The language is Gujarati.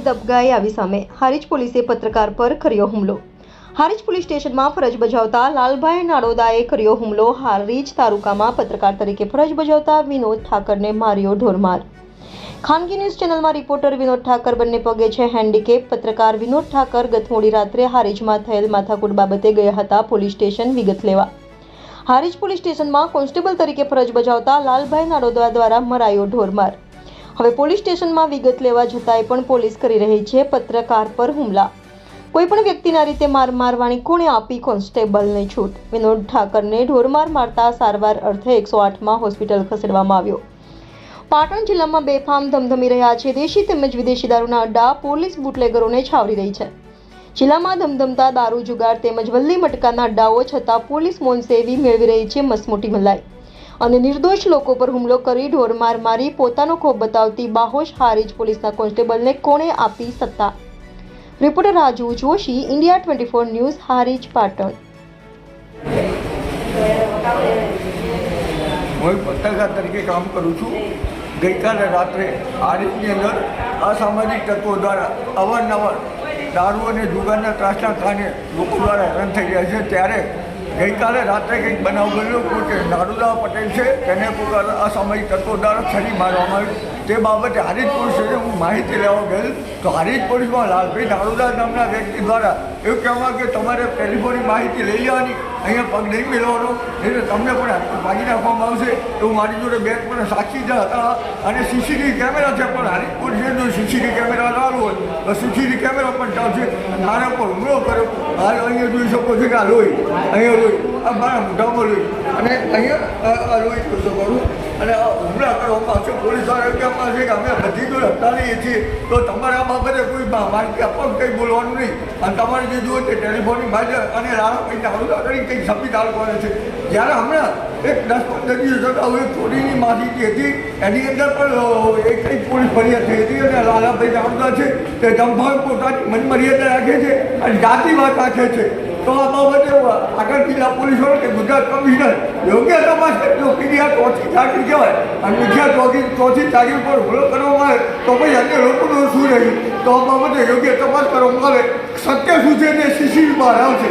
દબગાઈ આવી સામે હારીજ પોલીસે પત્રકાર પર કર્યો હુમલો। હારીજ પોલીસ સ્ટેશનમાં ફરજ બજાવતા લાલભાઈ નાડોદાએ કર્યો હુમલો। હારીજ તાલુકામાં પત્રકાર તરીકે ફરજ બજાવતા વિનોદ ઠાકરને માર્યો ઢોરમાર। ખાનગી ન્યૂઝ ચેનલમાં રિપોર્ટર વિનોદ ઠાકર બંને પગે છે હેન્ડીકેપ। પત્રકાર વિનોદ ઠાકર ગત મોડી રાત્રે હારીજમાં થયેલ માથાકૂટ બાબતે ગયા હતા પોલીસ સ્ટેશન વિગત લેવા। હારીજ પોલીસ સ્ટેશનમાં કોન્સ્ટેબલ તરીકે ફરજ બજાવતા લાલભાઈ નાડોદા દ્વારા મરાયો ઢોરમાર। હવે પોલીસ સ્ટેશનમાં વિગત લેવા જતાંય પણ પોલીસ કરી રહી છે પત્રકાર પર હુમલા। કોઈપણ વ્યક્તિના રીતે માર મારવાની કોણે આપી કોન્સ્ટેબલને છૂટ? વિનોદ ઠાકરને ઢોરમાર મારતા સારવાર અર્થે 108માં હોસ્પિટલ ખસેડવામાં આવ્યો। પાટણ જિલ્લામાં બેફામ ધમધમી રહ્યા છે દેશી તેમજ વિદેશી દારૂના અડ્ડા। પોલીસ બુટલેગરોને છાવરી રહી છે। જિલ્લામાં ધમધમતા દારૂ જુગાર તેમજ વલ્લી મટકાના અડ્ડાઓ છતાં પોલીસ મૌનસેવી મેળવી રહી છે મસમોટી મલાઈ અને નિર્દોષ લોકો પર હુમલો કરી ઢોરમાર મારી પોતાનો ખોફ બતાવતી બાહોશ હારીજ પોલીસના કોન્સ્ટેબલને કોણે આપી સત્તા? Reporter Raju Joshi, India 24 news, Harij, Patan. હું પત્રકાર તરીકે કામ કરું છું। ગઈકાલે રાત્રે હારીજની અંદર અસામાજિક તત્વો દ્વારા અવારનવાર દારૂ અને જુગારના ત્રાસના કારણે લોકો દ્વારા હેરાન થઈ રહ્યા છે। ત્યારે ગઈકાલે રાત્રે કંઈક બનાવ બન્યો કે નાડુદા પટેલ છે તેને કોઈ અસામાજિક તત્વો દ્વારા છરી મારવામાં આવી। તે બાબતે હારીજ પોલીસ સ્ટેશન હું માહિતી લેવા ગયેલ તો હારીજ પોલીસમાં લાલભાઈ નાડુદા નામના વ્યક્તિ દ્વારા એવું કહેવામાં કે તમારે ટેલિફોનની માહિતી લઈ લેવાની, અહીંયા પગ નહીં મેળવવાનો, એટલે તમને પણ ભાગી નાખવામાં આવશે। એવું મારી જોડે બે પણ સાક્ષી હતા અને સીસીટીવી કેમેરા છે, પણ હારીજ પોલીસે જો સીસીટીવી કેમેરા લાવવું હોય તો સીસીટીવી કેમેરા પણ ચાલશે। મારા પર હુમલો કર્યો। હાલ અહીંયા જોઈ શકો છો કે આ લોહી, અહીંયા લોહી, આ મારા મોઢામાં લોહી અને અહીંયા લોહી જોઈ શકો છો અને હુમલા કરવામાં આવશે। પોલીસ દ્વારા એવું કહેવામાં આવશે કે અમે બધી જોડે હટાવીએ છીએ તો તમારે આ બાબતે કોઈ માહિતી આપવા કંઈ બોલવાનું નહીં અને તમારે જે જુઓ તે ટેલિફોનની બાજુ અને લાલાભાઈ નાડુદા કરી કંઈક સભી તાલુકાને છે। જ્યારે હમણાં એક 10-15 દિવસ અગાઉ એક ચોરીની માહિતી હતી, એની અંદર પણ એક કંઈક પોલીસ ફરિયાદ થઈ હતી અને લાલાભાઈ નાડુદા છે તે જંભાવ પોતાની મનમર્યાદા રાખે છે અને જાતિવાદ રાખે છે। તો આ બાબતે આગળ જિલ્લા પોલીસ વડે કે ગુજરાત કમિશનર યોગ્ય તપાસ કરજો। પીડીઆર ચોથી ચાકરી કહેવાય અને બીજા ચોથી ચાકરી પર હુમલો કરવામાં આવે તો પછી અન્ય લોકોનું શું રહ્યું? તો આ બાબતે યોગ્ય તપાસ કરવામાં આવે, સત્ય શું છે તે સીસીટીવી બહાર આવશે।